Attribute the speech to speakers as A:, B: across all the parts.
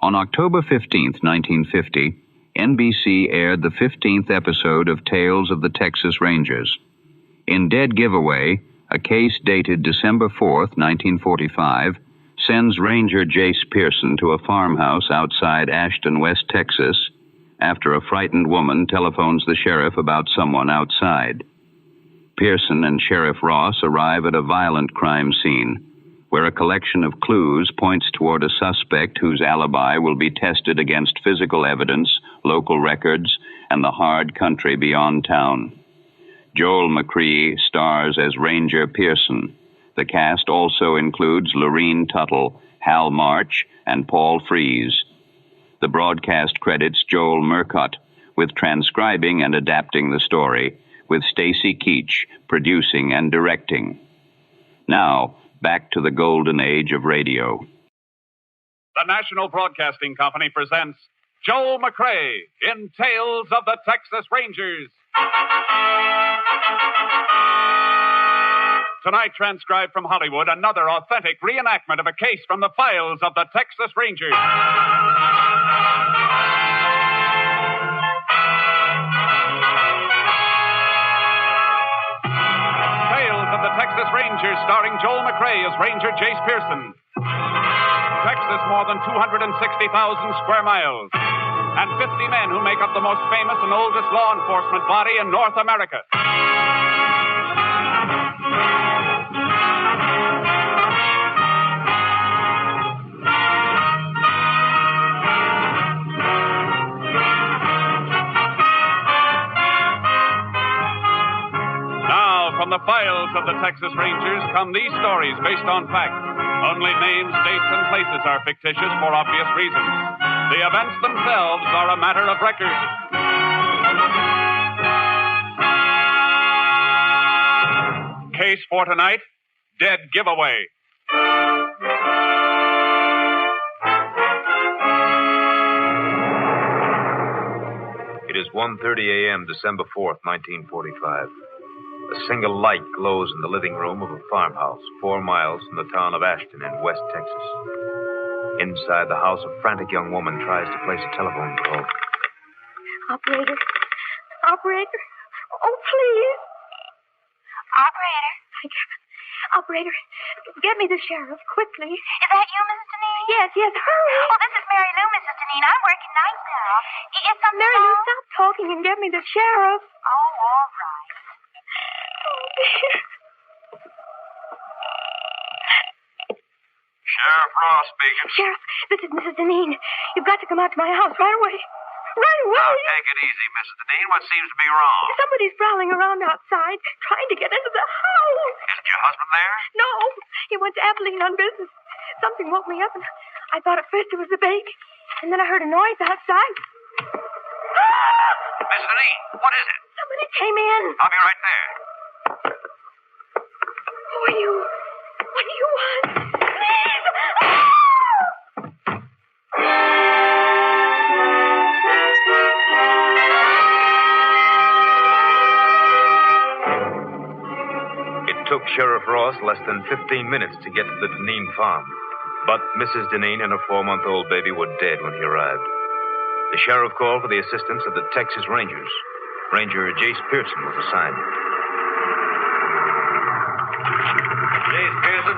A: On October 15th, 1950, NBC aired the 15th episode of Tales of the Texas Rangers. In Dead Giveaway, a case dated December 4th, 1945, sends Ranger Jase Pearson to a farmhouse outside Ashton, West Texas, after a frightened woman telephones the sheriff about someone outside. Pearson and Sheriff Ross arrive at a violent crime scene, where a collection of clues points toward a suspect whose alibi will be tested against physical evidence, local records, and the hard country beyond town. Joel McCrea stars as Ranger Pearson. The cast also includes Lorene Tuttle, Hal March, and Paul Frees. The broadcast credits Joel Murcott, with transcribing and adapting the story, with Stacy Keach producing and directing. Now, back to the golden age of radio.
B: The National Broadcasting Company presents Joel McCrea in Tales of the Texas Rangers. Tonight, transcribed from Hollywood, another authentic reenactment of a case from the files of the Texas Rangers. Tales of the Texas Rangers, starring Joel McCrea as Ranger Jase Pearson. Texas, more than 260,000 square miles. And 50 men who make up the most famous and oldest law enforcement body in North America. From the files of the Texas Rangers come these stories based on fact. Only names, dates, and places are fictitious for obvious reasons. The events themselves are a matter of record. Case for tonight, Dead Giveaway.
C: It is 1:30 a.m., December 4th, 1945. A single light glows in the living room of a farmhouse 4 miles from the town of Ashton in West Texas. Inside the house, a frantic young woman tries to place a telephone call.
D: Operator. Operator. Oh, please.
E: Operator.
D: Operator, get me the sheriff, quickly.
E: Is that you, Mrs. Deneen?
D: Yes, hurry.
E: Oh, this is Mary Lou, Mrs. Deneen. I'm working nights now. Is something
D: Mary Lou,
E: wrong?
D: stop talking and get me the sheriff.
E: Oh, all right.
C: Sheriff Ross speaking.
D: Sheriff, this is Mrs. Deneen. You've got to come out to my house right away. Right away.
C: Now, take it easy, Mrs. Deneen. What seems to be wrong?
D: Somebody's prowling around outside, trying to get into the house.
C: Isn't your husband there?
D: No, he went to Abilene on business. Something woke me up, and I thought at first it was the bake. And then I heard a noise outside.
C: Mrs. Deneen, what is it?
D: Somebody came in.
C: I'll be right there.
D: Who are you? What do you want? Please!
C: It took Sheriff Ross less than 15 minutes to get to the Deneen farm. But Mrs. Deneen and her 4-month-old baby were dead when he arrived. The sheriff called for the assistance of the Texas Rangers. Ranger Jase Pearson was assigned.
F: Jase Pearson?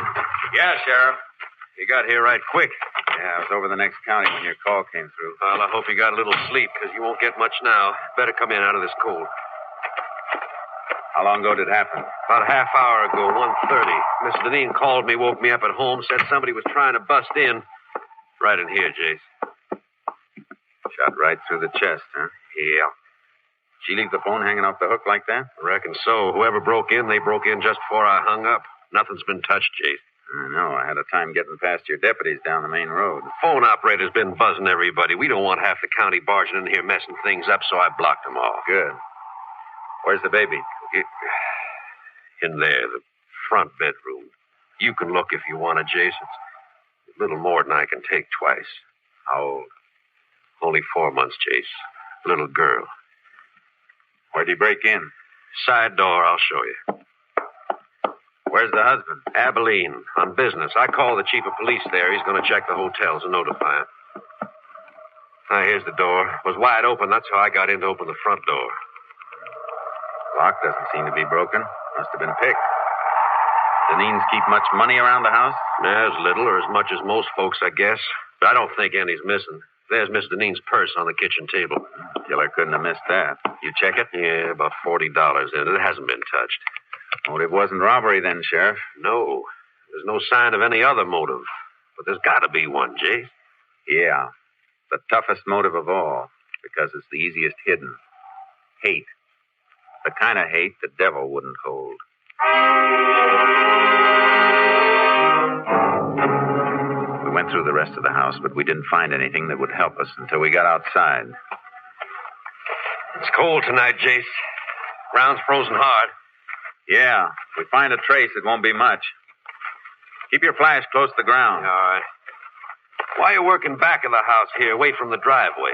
G: Yeah, Sheriff.
F: You got here right quick.
G: Yeah, I was over the next county when your call came through.
F: Well, I hope you got a little sleep, because you won't get much now. Better come in out of this cold.
G: How long ago did it happen?
F: About a half hour ago, 1:30. Miss Deneen called me, woke me up at home, said somebody was trying to bust in. Right in here, Jase.
G: Shot right through the chest, huh?
F: Yeah.
G: She leave the phone hanging off the hook like that?
F: I reckon so. Whoever broke in, they broke in just before I hung up. Nothing's been touched, Jase.
G: I know. I had a time getting past your deputies down the main road.
F: The phone operator's been buzzing everybody. We don't want half the county barging in here messing things up, so I blocked them all.
G: Good. Where's the baby?
F: In there, the front bedroom. You can look if you want to, Jase. It's a little more than I can take twice.
G: How old?
F: Only 4 months, Jase. Little girl.
G: Where'd he break in?
F: Side door, I'll show you.
G: Where's the husband?
F: Abilene, on business. I called the chief of police there. He's going to check the hotels and notify him. Here's the door. It was wide open. That's how I got in to open the front door.
G: Lock doesn't seem to be broken. Must have been picked. Deneen's keep much money around the house?
F: As little or as much as most folks, I guess. But I don't think any's missing. There's Miss Deneen's purse on the kitchen table.
G: Killer couldn't have missed that. You check it?
F: Yeah, about $40 in it. It hasn't been touched.
G: Motive wasn't robbery then, Sheriff.
F: No. There's no sign of any other motive. But there's got to be one, Jase.
G: Yeah. The toughest motive of all, because it's the easiest hidden. Hate. The kind of hate the devil wouldn't hold. We went through the rest of the house, but we didn't find anything that would help us until we got outside.
F: It's cold tonight, Jase. Ground's frozen hard.
G: Yeah. If we find a trace, it won't be much. Keep your flash close to the ground.
F: All right. Why are you working back of the house here, away from the driveway?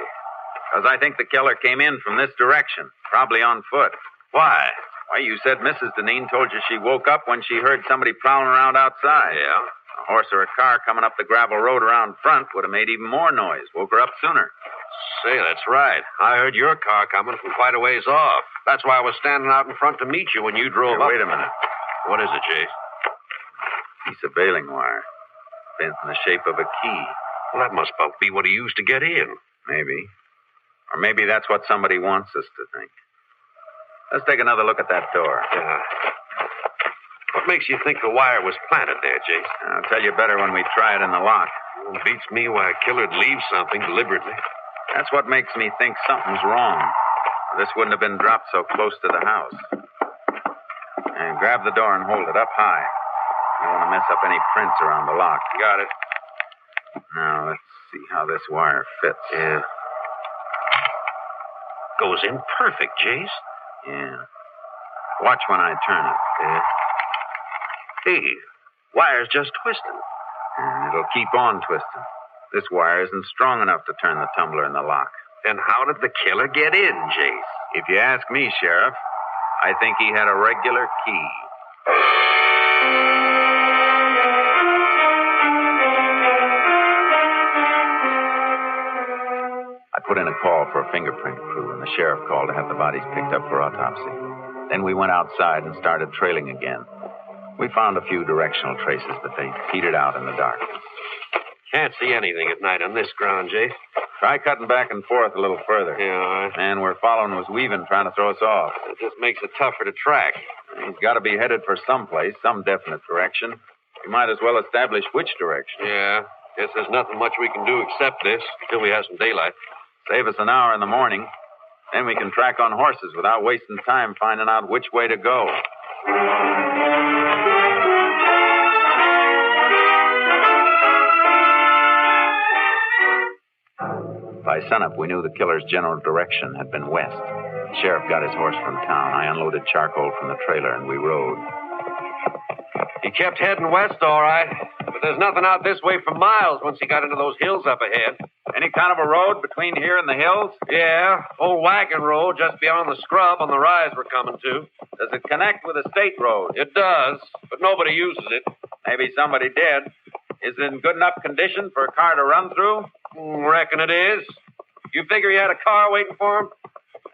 G: Because I think the killer came in from this direction, probably on foot.
F: Why?
G: Why, you said Mrs. Deneen told you she woke up when she heard somebody prowling around outside.
F: Yeah?
G: A horse or a car coming up the gravel road around front would have made even more noise. Woke her up sooner.
F: Say, that's right. I heard your car coming from quite a ways off. That's why I was standing out in front to meet you when you drove up.
G: Wait a minute.
F: What is it, Jase?
G: Piece of baling wire. Bent in the shape of a key.
F: Well, that must be what he used to get in.
G: Maybe. Or maybe that's what somebody wants us to think. Let's take another look at that door.
F: Yeah. What makes you think the wire was planted there, Jase?
G: I'll tell you better when we try it in the lock.
F: It beats me why a killer'd leave something deliberately.
G: That's what makes me think something's wrong. This wouldn't have been dropped so close to the house. And grab the door and hold it up high. You don't want to mess up any prints around the lock.
F: Got it.
G: Now, let's see how this wire fits.
F: Yeah. Goes in perfect, Jase.
G: Yeah. Watch when I turn it.
F: Yeah. Hey, wire's just twisting.
G: And it'll keep on twisting. This wire isn't strong enough to turn the tumbler in the lock.
F: Then how did the killer get in, Jase?
G: If you ask me, Sheriff, I think he had a regular key. I put in a call for a fingerprint crew, and the sheriff called to have the bodies picked up for autopsy. Then we went outside and started trailing again. We found a few directional traces, but they petered out in the darkness.
F: Can't see anything at night on this ground, Jase.
G: Try cutting back and forth a little further.
F: Yeah, all right.
G: Man we're following was weaving, trying to throw us off.
F: It just makes it tougher to track.
G: He's got to be headed for someplace, some definite direction. We might as well establish which direction.
F: Yeah. Guess there's nothing much we can do except this until we have some daylight.
G: Save us an hour in the morning. Then we can track on horses without wasting time finding out which way to go. By sunup, we knew the killer's general direction had been west. The sheriff got his horse from town. I unloaded charcoal from the trailer, and we rode.
F: He kept heading west, all right. But there's nothing out this way for miles once he got into those hills up ahead.
G: Any kind of a road between here and the hills?
F: Yeah, old wagon road just beyond the scrub on the rise we're coming to.
G: Does it connect with a state road?
F: It does, but nobody uses it.
G: Maybe somebody did. Is it in good enough condition for a car to run through?
F: Reckon it is. You figure he had a car waiting for him?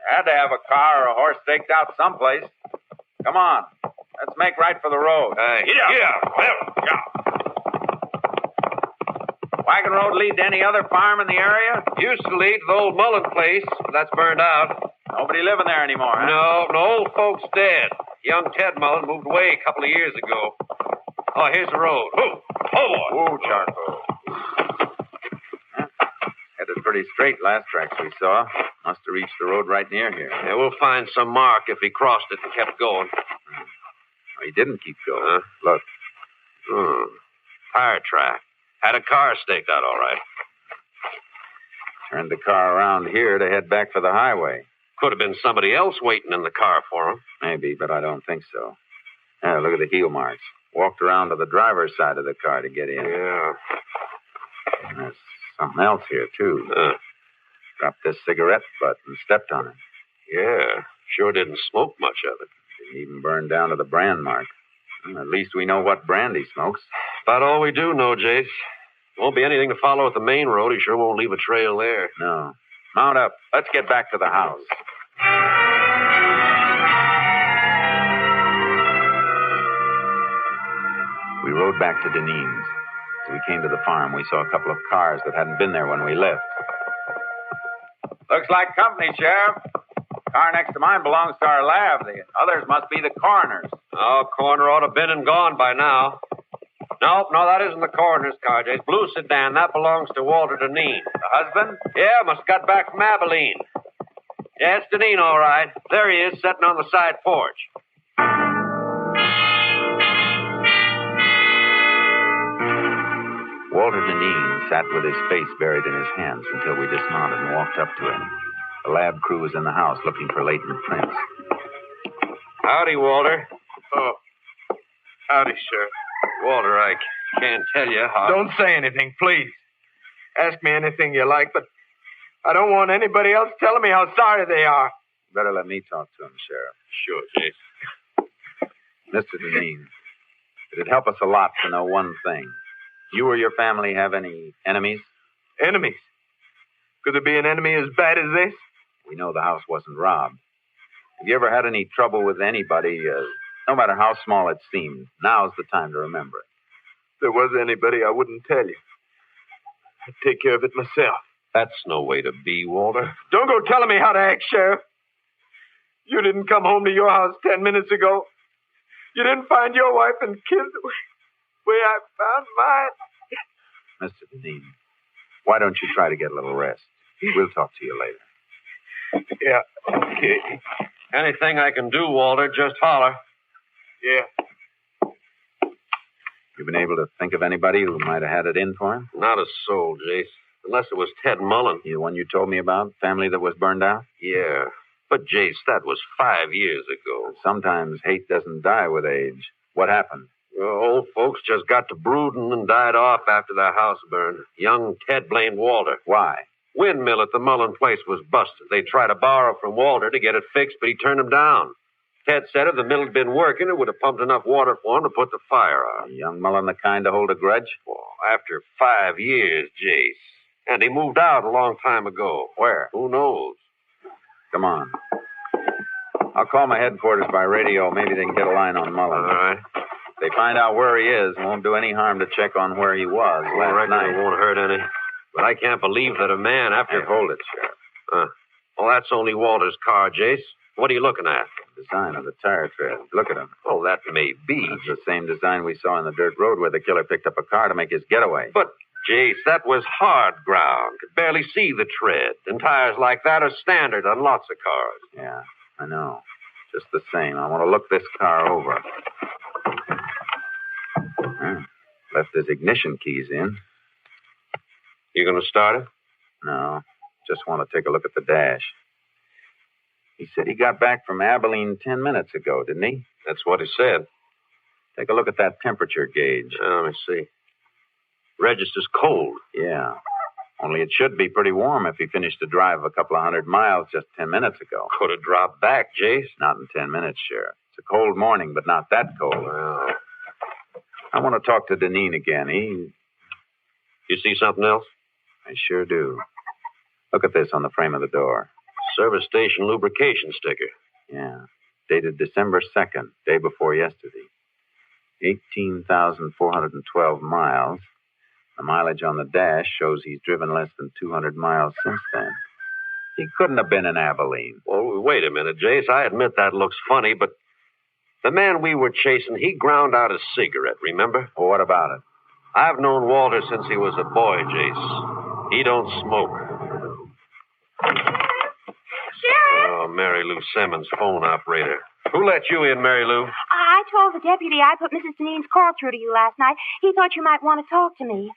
G: Had to have a car or a horse staked out someplace. Come on. Let's make right for the road.
F: Yeah.
G: Wagon road lead to any other farm in the area?
F: Used to lead to the old Mullen place, but that's burned out.
G: Nobody living there anymore, huh?
F: No, old folks dead. Young Ted Mullen moved away a couple of years ago. Oh, here's the road. Oh, boy.
G: Whoa, charcoal. Headed pretty straight last tracks we saw. Must have reached the road right near here.
F: Yeah, we'll find some mark if he crossed it and kept going.
G: Oh, he didn't keep going. Look.
F: Tire track. Had a car staked out all right.
G: Turned the car around here to head back for the highway.
F: Could have been somebody else waiting in the car for him.
G: Maybe, but I don't think so. Yeah, look at the heel marks. Walked around to the driver's side of the car to get in.
F: Yeah.
G: And there's something else here, too. Dropped this cigarette butt and stepped on it.
F: Yeah. Sure didn't smoke much of it.
G: Didn't even burn down to the brand mark. Well, at least we know what brand he smokes.
F: About all we do know, Jase. Won't be anything to follow at the main road. He sure won't leave a trail there.
G: No. Mount up. Let's get back to the house. We rode back to Deneen's. As we came to the farm, we saw a couple of cars that hadn't been there when we left.
H: Looks like company, Sheriff. Car next to mine belongs to our lab. The others must be the coroner's.
F: Oh, coroner ought to have been and gone by now. No, that isn't the coroner's car, Jase. Blue sedan, that belongs to Walter Deneen.
H: The husband?
F: Yeah, must have got back from Abilene. Yeah, it's Deneen, all right. There he is, sitting on the side porch.
G: Walter Deneen sat with his face buried in his hands until we dismounted and walked up to him. The lab crew was in the house looking for latent prints.
F: Howdy, Walter.
I: Oh, howdy, Sheriff.
F: Walter, I can't tell you how...
I: Don't say anything, please. Ask me anything you like, but I don't want anybody else telling me how sorry they are.
G: Better let me talk to him, Sheriff.
F: Sure, Jase.
G: Mr. Deneen, it'd help us a lot to know one thing. You or your family have any enemies?
I: Enemies? Could there be an enemy as bad as this?
G: We know the house wasn't robbed. Have you ever had any trouble with anybody, no matter how small it seemed? Now's the time to remember it.
I: If there was anybody, I wouldn't tell you. I'd take care of it myself.
F: That's no way to be, Walter.
I: Don't go telling me how to act, Sheriff. You didn't come home to your house 10 minutes ago. You didn't find your wife and kids the way I found mine.
G: Mr. Deneen, why don't you try to get a little rest? We'll talk to you later.
I: Yeah, okay.
F: Anything I can do, Walter, just holler.
I: Yeah.
G: You been able to think of anybody who might have had it in for him?
F: Not a soul, Jase. Unless it was Ted Mullen.
G: The one you told me about? Family that was burned out?
F: Yeah. But, Jase, that was 5 years ago.
G: Sometimes hate doesn't die with age. What happened?
F: Old folks just got to brooding and died off after their house burned. Young Ted blamed Walter.
G: Why?
F: Windmill at the Mullen place was busted. They tried to borrow from Walter to get it fixed, but he turned them down. Ted said if the mill had been working, it would have pumped enough water for him to put the fire out.
G: Young Mullen the kind to hold a grudge?
F: Well, after 5 years, Jase. And he moved out a long time ago.
G: Where?
F: Who knows?
G: Come on. I'll call my headquarters by radio. Maybe they can get a line on Mullen.
F: All right.
G: If they find out where he is, it won't do any harm to check on where he was last night.
F: It won't hurt any. But I can't believe that a man after...
G: Hey, hold it, Sheriff.
F: Well, that's only Walter's car, Jase. What are you looking at?
G: The design of the tire tread. Look at him.
F: Oh, that may be.
G: It's the same design we saw in the dirt road where the killer picked up a car to make his getaway.
F: But, Jase, that was hard ground. Could barely see the tread. And tires like that are standard on lots of cars.
G: Yeah, I know. Just the same, I want to look this car over. Left his ignition keys in.
F: You going to start it?
G: No, just want to take a look at the dash. He said he got back from Abilene 10 minutes ago, didn't he?
F: That's what he said.
G: Take a look at that temperature gauge.
F: Let me see. Register's cold.
G: Yeah. Only it should be pretty warm if he finished a drive of a couple of 100 miles just 10 minutes ago.
F: Could have dropped back, Jase.
G: Not in 10 minutes, Sheriff. It's a cold morning, but not that cold.
F: Well,
G: I want to talk to Deneen again.
F: You see something else?
G: I sure do. Look at this on the frame of the door.
F: Service station lubrication sticker.
G: Yeah. Dated December 2nd, day before yesterday. 18,412 miles. The mileage on the dash shows he's driven less than 200 miles since then. He couldn't have been in Abilene.
F: Well, wait a minute, Jase. I admit that looks funny, but the man we were chasing, he ground out a cigarette, remember?
G: Well, what about it?
F: I've known Walter since he was a boy, Jase. He don't smoke.
D: Sheriff!
F: Oh, Mary Lou Simmons, phone operator. Who let you in, Mary Lou?
D: I told the deputy I put Mrs. Deneen's call through to you last night. He thought you might want to talk to me.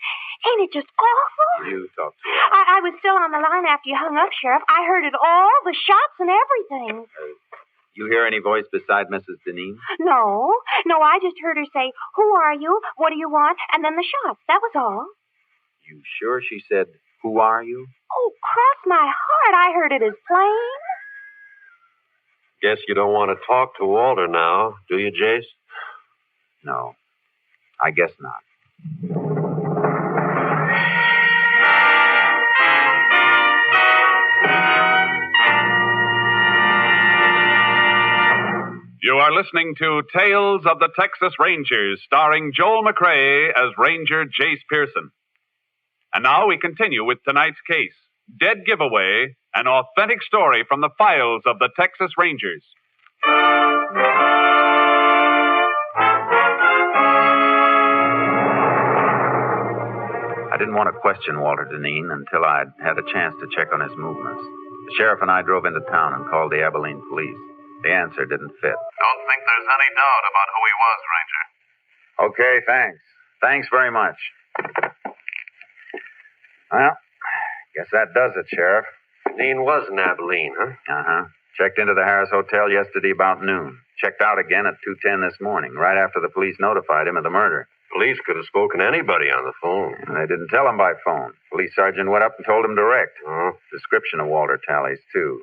D: Ain't it just awful?
G: You talk to her.
D: I was still on the line after you hung up, Sheriff. I heard it all, the shots and everything.
G: You hear any voice beside Mrs. Deneen?
D: No, I just heard her say, "Who are you? What do you want?" And then the shots. That was all.
G: You sure she said, "Who are you"?
D: Oh, cross my heart. I heard it as plain.
F: Guess you don't want to talk to Walter now, do you, Jase?
G: No, I guess not.
B: are listening to Tales of the Texas Rangers, starring Joel McCrea as Ranger Jase Pearson. And now we continue with tonight's case, Dead Giveaway, an authentic story from the files of the Texas Rangers.
G: I didn't want to question Walter Deneen until I'd had a chance to check on his movements. The sheriff and I drove into town and called the Abilene police. The answer didn't fit.
J: Don't think there's any doubt about who he was, Ranger.
G: Okay, thanks. Thanks very much. Well, guess that does it, Sheriff.
F: Dean was in Abilene, huh?
G: Uh-huh. Checked into the Harris Hotel yesterday about noon. Checked out again at 2:10 this morning, right after the police notified him of the murder.
F: Police could have spoken to anybody on the phone.
G: And they didn't tell him by phone. Police sergeant went up and told him direct. Description of Walter tallies, too.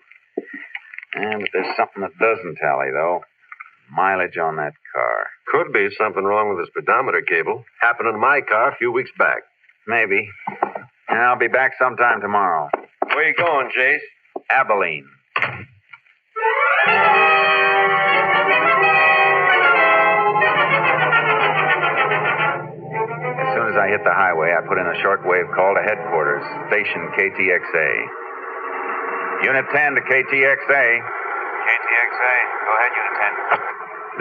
G: But there's something that doesn't tally, though. Mileage on that car.
F: Could be something wrong with the speedometer cable. Happened in my car a few weeks back.
G: Maybe. I'll be back sometime tomorrow.
F: Where you going, Jase?
G: Abilene. As soon as I hit the highway, I put in a shortwave call to headquarters, station KTXA. Unit 10 to KTXA.
J: KTXA. Go ahead, Unit 10.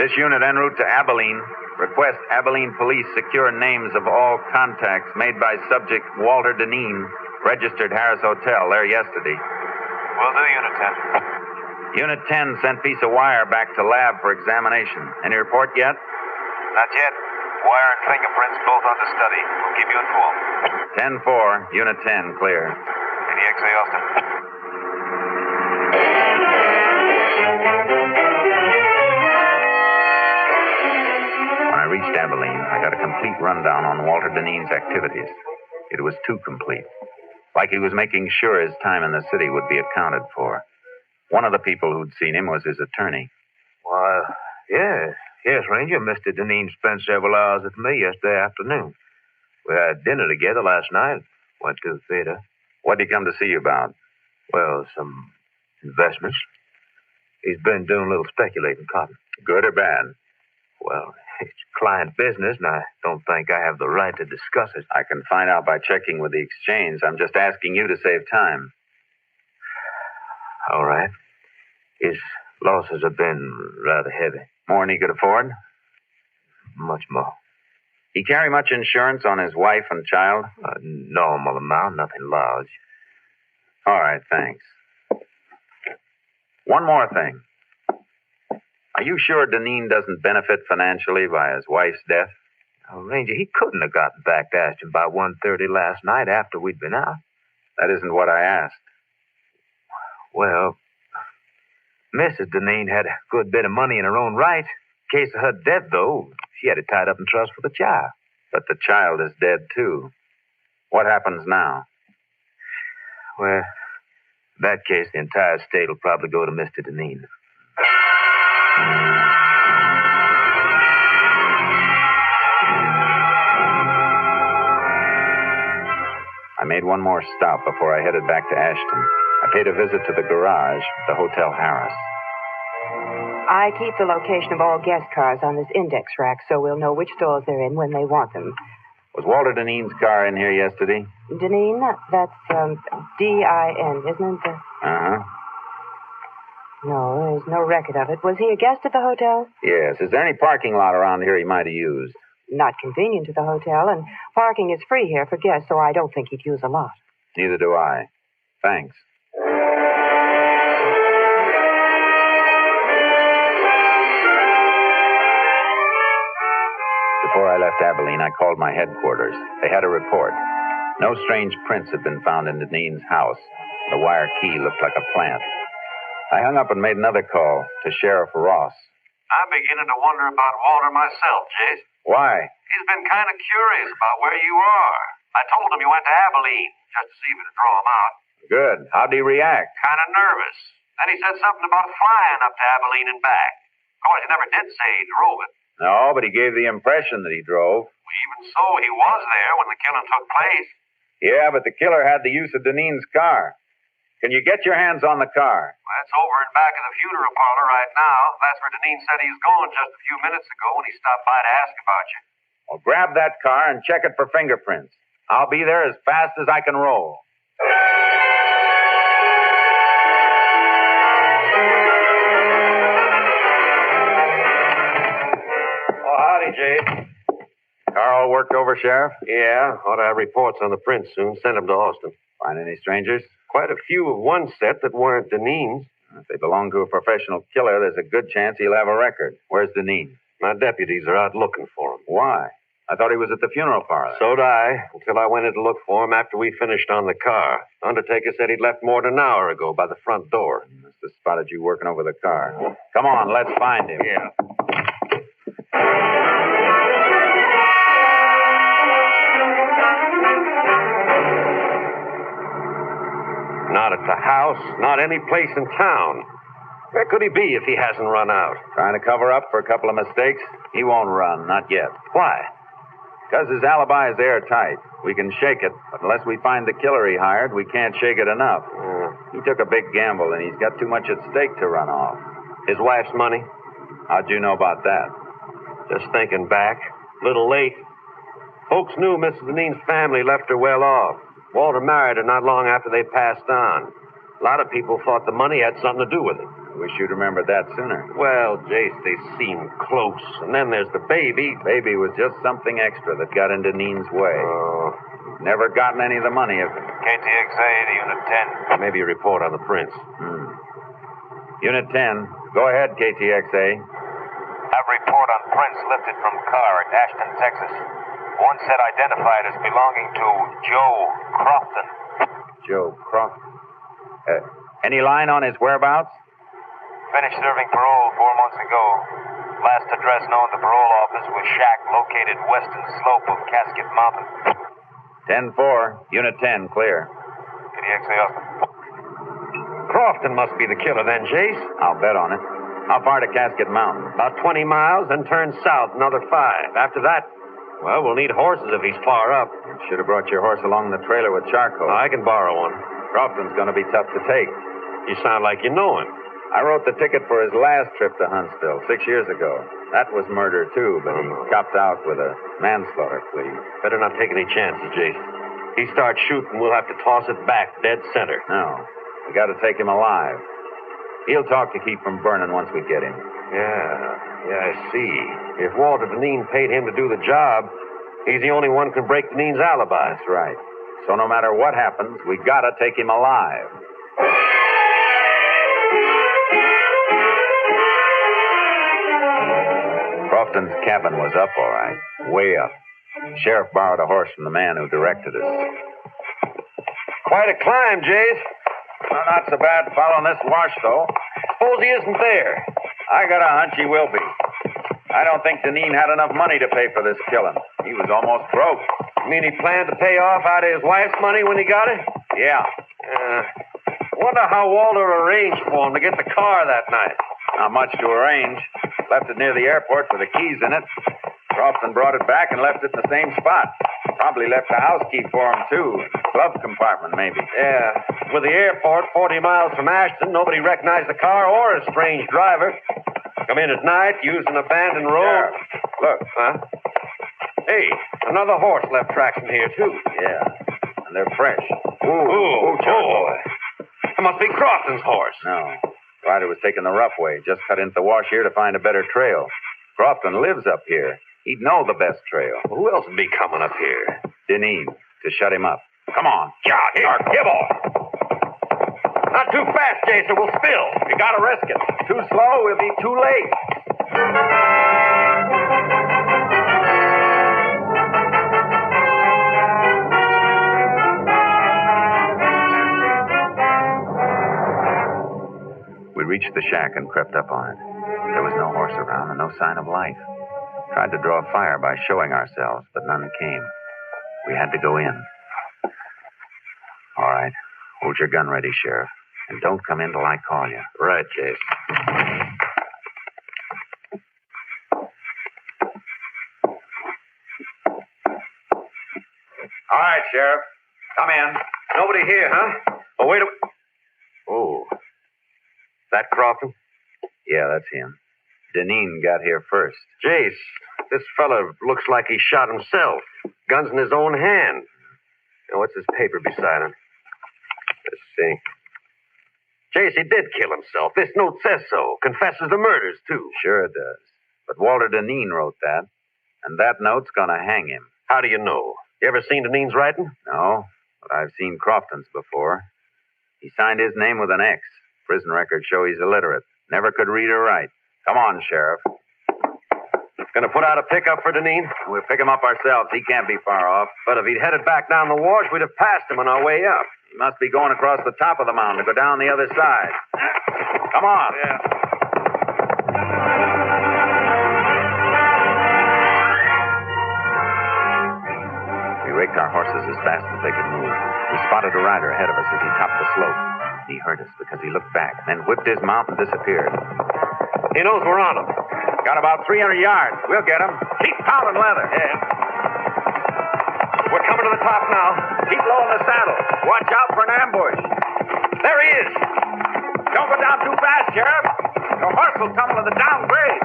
G: This unit en route to Abilene. Request Abilene police secure names of all contacts made by subject Walter Deneen, registered Harris Hotel there yesterday.
J: Will do, Unit 10.
G: Unit 10 sent piece of wire back to lab for examination. Any report yet?
J: Not yet. Wire and fingerprints both under study. We'll keep you informed.
G: 10-4, Unit 10, clear.
J: KTXA, Austin.
G: When I reached Abilene, I got a complete rundown on Walter Deneen's activities. It was too complete. Like he was making sure his time in the city would be accounted for. One of the people who'd seen him was his attorney.
K: Why, yes, Ranger. Mr. Deneen spent several hours with me yesterday afternoon. We had dinner together last night. Went to the theater.
G: What'd he come to see you about?
K: Well, some investments. He's been doing a little speculating cotton.
G: Good or bad?
K: Well, it's client business, and I don't think I have the right to discuss it.
G: I can find out by checking with the exchange. I'm just asking you to save time.
K: All right. His losses have been rather heavy.
G: More than he could afford?
K: Much more.
G: He carry much insurance on his wife and child?
K: A normal amount, nothing large.
G: All right, thanks. One more thing. Are you sure Deneen doesn't benefit financially by his wife's death?
K: Oh, Ranger, he couldn't have gotten back to Ashton by 1:30 last night after we'd been out.
G: That isn't what I asked.
K: Well, Mrs. Deneen had a good bit of money in her own right. In case of her death, though, she had it tied up in trust for the child.
G: But the child is dead, too. What happens now?
K: Well, in that case, the entire estate will probably go to Mr. Deneen.
G: I made one more stop before I headed back to Ashton. I paid a visit to the garage, the Hotel Harris.
L: I keep the location of all guest cars on this index rack so we'll know which stores they're in when they want them.
G: Was Walter Deneen's car in here yesterday?
L: Deneen? That's D-I-N, isn't it?
G: Uh-huh.
L: No, there's no record of it. Was he a guest at the hotel?
G: Yes. Is there any parking lot around here he might have used?
L: Not convenient to the hotel, and parking is free here for guests, so I don't think he'd use a lot.
G: Neither do I. Thanks. Before I left Abilene, I called my headquarters. They had a report. No strange prints had been found in Deneen's house. The wire key looked like a plant. I hung up and made another call to Sheriff Ross.
J: I'm beginning to wonder about Walter myself, Jase.
G: Why?
J: He's been kind of curious about where you are. I told him you went to Abilene, just to see if it'd draw him out.
G: Good. How'd he react?
J: Kind of nervous. Then he said something about flying up to Abilene and back. Of course, he never did say he drove it.
G: No, but he gave the impression that he drove.
J: Well, even so, he was there when the killing took place.
G: Yeah, but the killer had the use of Deneen's car. Can you get your hands on the car?
J: Well, it's over in back of the funeral parlor right now. That's where Deneen said he was going just a few minutes ago when he stopped by to ask about you.
G: Well, grab that car and check it for fingerprints. I'll be there as fast as I can roll.
F: Oh, howdy, Jase.
G: Car all worked over, Sheriff?
F: Yeah, ought to have reports on the prints soon. Send them to Austin.
G: Find any strangers?
F: Quite a few of one set that weren't Deneen's.
G: If they belong to a professional killer, there's a good chance he'll have a record. Where's Deneen?
F: My deputies are out looking for him.
G: Why? I thought he was at the funeral parlor.
F: So'd I, until I went in to look for him after we finished on the car. The undertaker said he'd left more than an hour ago by the front door.
G: Must have spotted you working over the car. Come on, let's find him.
F: Yeah. Not at the house, not any place in town. Where could he be if he hasn't run out?
G: Trying to cover up for a couple of mistakes? He won't run, not yet.
F: Why?
G: Because his alibi is airtight. We can shake it, but unless we find the killer he hired, we can't shake it enough. He took a big gamble, and he's got too much at stake to run off.
F: His wife's money?
G: How'd you know about that?
F: Just thinking back. Little late. Folks knew Mrs. Deneen's family left her well off. Walter married her not long after they passed on. A lot of people thought the money had something to do with it.
G: Wish you'd remembered that sooner.
F: Well, Jase, they seemed close. And then there's the baby.
G: Baby was just something extra that got in Deneen's way.
F: Oh.
G: Never gotten any of the money.
J: KTXA to Unit 10.
F: Maybe a report on the prints.
G: Unit 10. Go ahead, KTXA.
J: Have report on prints lifted from car at Ashton, Texas. One set identified as belonging to Joe Crofton.
G: Joe Crofton. Any line on his whereabouts?
J: Finished serving parole 4 months ago. Last address known to parole office was shack located western slope of Casket Mountain.
G: 10-4. Unit 10, clear.
J: KTXA Austin.
F: Crofton must be the killer then, Jase.
G: I'll bet on it. How far to Casket Mountain?
F: About 20 miles, then turn south another 5. After that, well, we'll need horses if he's far up.
G: Should have brought your horse along the trailer with charcoal.
F: I can borrow one.
G: Crofton's going to be tough to take.
F: You sound like you know him.
G: I wrote the ticket for his last trip to Huntsville 6 years ago. That was murder, too, but he copped out with a manslaughter plea.
F: Better not take any chances, Jason. He starts shooting, we'll have to toss it back dead center.
G: No. We got to take him alive. He'll talk to keep from burning once we get him.
F: Yeah, I see. If Walter Deneen paid him to do the job, he's the only one who can break Deneen's alibi.
G: That's right. So no matter what happens, we got to take him alive. Crofton's cabin was up, all right. Way up. The sheriff borrowed a horse from the man who directed us.
F: Quite a climb, Jase.
G: Well, not so bad following this wash, though.
F: Suppose he isn't there.
G: I got a hunch he will be. I don't think Deneen had enough money to pay for this killing. He was almost broke.
F: You mean he planned to pay off out of his wife's money when he got it?
G: Yeah.
F: Wonder how Walter arranged for him to get the car that night.
G: Not much to arrange. Left it near the airport with the keys in it. Crofton brought it back and left it in the same spot. Probably left a house key for him, too. Glove compartment, maybe.
F: Yeah. With the airport 40 miles from Ashton, nobody recognized the car or a strange driver. Come in at night, use an abandoned road.
G: Look.
F: Huh? Hey, another horse left tracks in here, too.
G: Yeah. And they're fresh.
F: Ooh, boy. That must be Crofton's horse.
G: No. Rider was taking the rough way. Just cut into the wash here to find a better trail. Crofton lives up here. He'd know the best trail.
F: Well, who else would be coming up here?
G: Deneen, to shut him up. Come on.
F: Yeah, here, boy. Not too fast, Jason. We'll spill.
G: You gotta risk it. Too slow, we'll be too late. We reached the shack and crept up on it. There was no horse around and no sign of life. Tried to draw a fire by showing ourselves, but none came. We had to go in. All right. Hold your gun ready, Sheriff. And don't come in till I call you.
F: Right, Chase.
G: All right, Sheriff. Come in.
F: Nobody here, huh? Oh, wait a minute. That Crofton?
G: Yeah, that's him. Deneen got here first.
F: Jase, this fella looks like he shot himself. Gun's in his own hand. Now, what's this paper beside him? Let's see. Jase, he did kill himself. This note says so. Confesses the murders, too.
G: Sure it does. But Walter Deneen wrote that, and that note's gonna hang him.
F: How do you know? You ever seen Deneen's writing?
G: No, but I've seen Crofton's before. He signed his name with an X. Prison records show he's illiterate. Never could read or write. Come on, Sheriff.
F: Gonna put out a pickup for Deneen?
G: We'll pick him up ourselves. He can't be far off.
F: But if he'd headed back down the wash, we'd have passed him on our way up.
G: He must be going across the top of the mountain to go down the other side. Come on.
F: Yeah.
G: We raked our horses as fast as they could move. We spotted a rider ahead of us as he topped the slope. He heard us because he looked back, then whipped his mount and disappeared.
F: He knows we're on him.
G: Got about 300 yards. We'll get him. Keep pounding leather.
F: Yeah. We're coming to the top now.
G: Keep low in the saddle. Watch out for an ambush.
F: There he is.
G: Don't go down too fast, Sheriff. Your horse will tumble in the downgrade.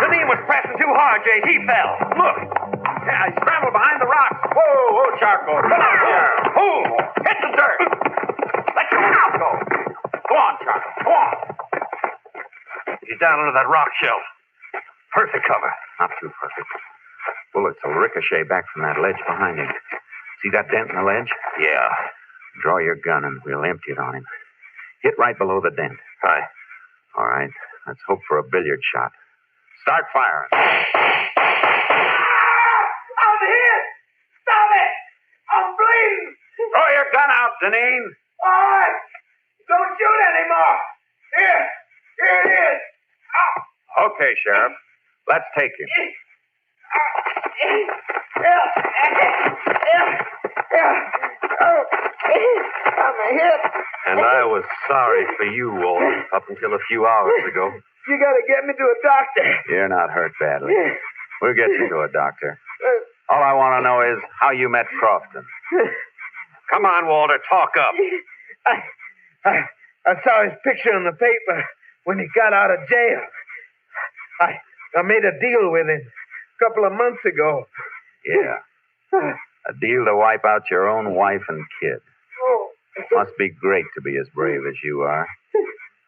F: Deneen was pressing too hard, Jase. He fell. Look.
G: Yeah, he scrambled behind the rocks. Whoa, Charcoal. Come on, Sheriff.
F: Boom. Hit the dirt.
G: Let your mouth go. Go on, Charcoal. Go on.
F: He's down under that rock shelf. Perfect cover.
G: Not too perfect. Bullets will ricochet back from that ledge behind him. See that dent in the ledge?
F: Yeah.
G: Draw your gun and we'll empty it on him. Hit right below the dent.
F: Aye.
G: All right. Let's hope for a billiard shot. Start firing.
I: I'm hit! Stop it! I'm bleeding!
G: Throw your gun out, Deneen.
I: All right! Don't shoot anymore! Here it is!
G: Okay, Sheriff. Let's take him.
I: I'm hit.
F: And I was sorry for you, Walter, up until a few hours ago.
I: You gotta get me to a doctor.
G: You're not hurt badly. We'll get you to a doctor. All I want to know is how you met Crofton.
F: Come on, Walter, talk up.
I: I saw his picture in the paper when he got out of jail. I made a deal with him a couple of months ago.
G: Yeah. A deal to wipe out your own wife and kid.
I: Oh.
G: Must be great to be as brave as you are.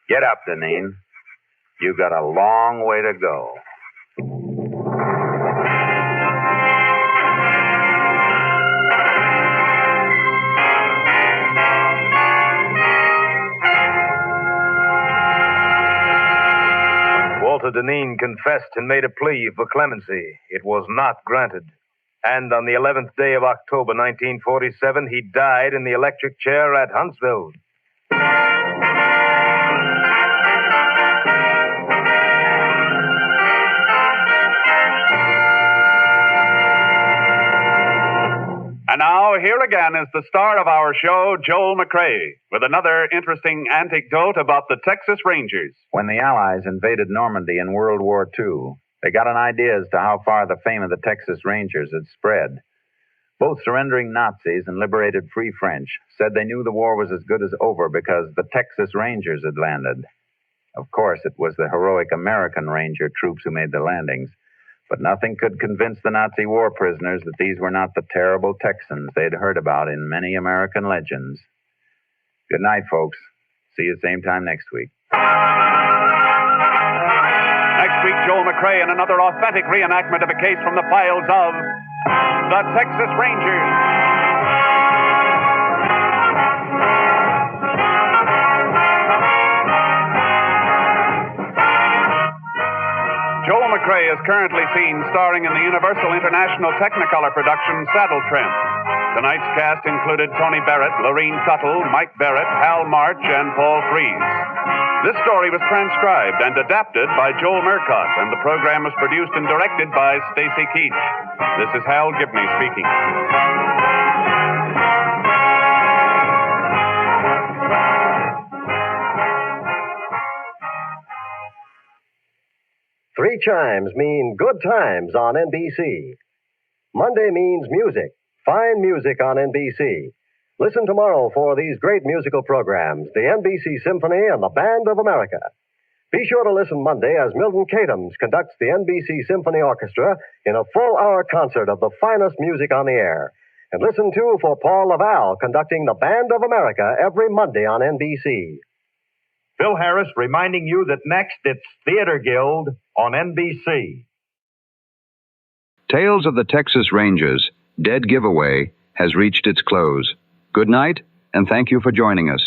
G: Get up, Deneen. You got a long way to go.
J: Walter Deneen confessed and made a plea for clemency. It was not granted. And on the 11th day of October 1947, he died in the electric chair at Huntsville.
B: And now, here again is the star of our show, Joel McCrea, with another interesting anecdote about the Texas Rangers.
G: When the Allies invaded Normandy in World War II, they got an idea as to how far the fame of the Texas Rangers had spread. Both surrendering Nazis and liberated Free French said they knew the war was as good as over because the Texas Rangers had landed. Of course, it was the heroic American Ranger troops who made the landings, but nothing could convince the Nazi war prisoners that these were not the terrible Texans they'd heard about in many American legends. Good night, folks. See you same time next week.
B: Next week, Joel McCrea in another authentic reenactment of a case from the files of the Texas Rangers. Joel McCrea is currently seen starring in the Universal International Technicolor production Saddle Tramp. Tonight's cast included Tony Barrett, Lorene Tuttle, Mike Barrett, Hal March, and Paul Frees. This story was transcribed and adapted by Joel Murcott, and the program was produced and directed by Stacy Keach. This is Hal Gibney speaking.
M: Three chimes mean good times on NBC. Monday means music, fine music on NBC. Listen tomorrow for these great musical programs, the NBC Symphony and the Band of America. Be sure to listen Monday as Milton Cadams conducts the NBC Symphony Orchestra in a full-hour concert of the finest music on the air. And listen, too, for Paul Laval conducting the Band of America every Monday on NBC.
N: Phil Harris reminding you that next it's Theater Guild on NBC.
A: Tales of the Texas Rangers, Dead Giveaway, has reached its close. Good night, and thank you for joining us.